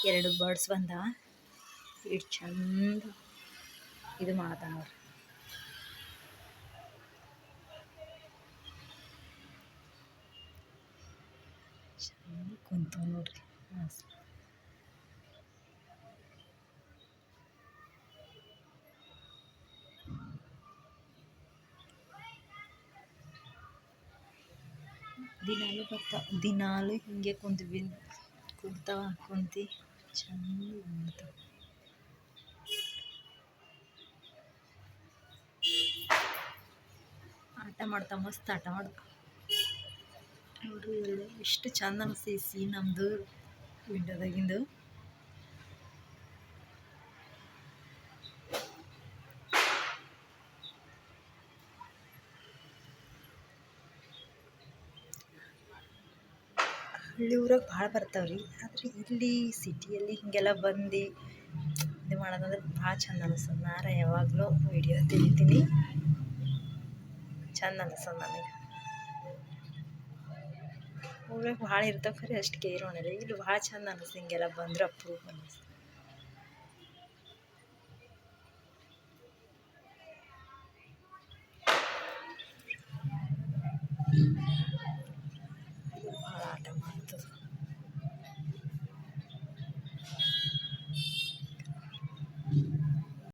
2 birds ಬಂದ ಇಷ್ಟು ಚಂದ ಇದು ಮಾಡತ್ತಾನ ನೋಡ್ರಿ. ಚಂದ ಕುಂತ ನೋಡ್ರಿ. ದಿನಾಲು ಬರ್ತಾವ, ದಿನಾಲು ಹಿಂಗೆ ಕುಂತಾವ ಕುಂತು ಚಂದ ಮಾಡ್ತಾವ. ಆಟ ಮಾಡ್ತಾವ, ಮಸ್ತ್ ಆಟ ಮಾಡ್ತಾವ ನೋಡ್ರಿ. ಎಷ್ಟು ಚಂದ ಅನಿಸ್ತೈತಿ ನಮ್ಮದು ವಿಂಡೋದಾಗಿಂದು. ಹಳ್ಳಿ ಊರಾಗ ಭಾಳ ಬರ್ತಾವ್ರಿ, ಆದರೆ ಇಲ್ಲಿ ಸಿಟಿಯಲ್ಲಿ ಹೀಗೆಲ್ಲ ಬಂದು ಇದು ಮಾಡೋದಂದ್ರೆ ಭಾಳ ಚಂದ ಅನಿಸ್ತದೆ. ನಾನು ಯಾವಾಗಲೂ ವಿಡಿಯೋ ತೆಗಿತೀನಿ, ಚಂದ ಅನಿಸ್ತದೆ ನನಗೆ. ಊರಾಗ ಭಾಳ ಇರ್ತಾವೆ ಖರೆ ಅಷ್ಟು ಕೇರ್ ಮಾಡೋಲ್ಲ. ಇಲ್ಲಿ ಭಾಳ ಚಂದ ಅನಿಸ್ತದೆ, ಹಿಂಗೆಲ್ಲ ಬಂದ್ರೆ ಅಪ್ರೂಪ ಅನಿಸ್ತದೆ.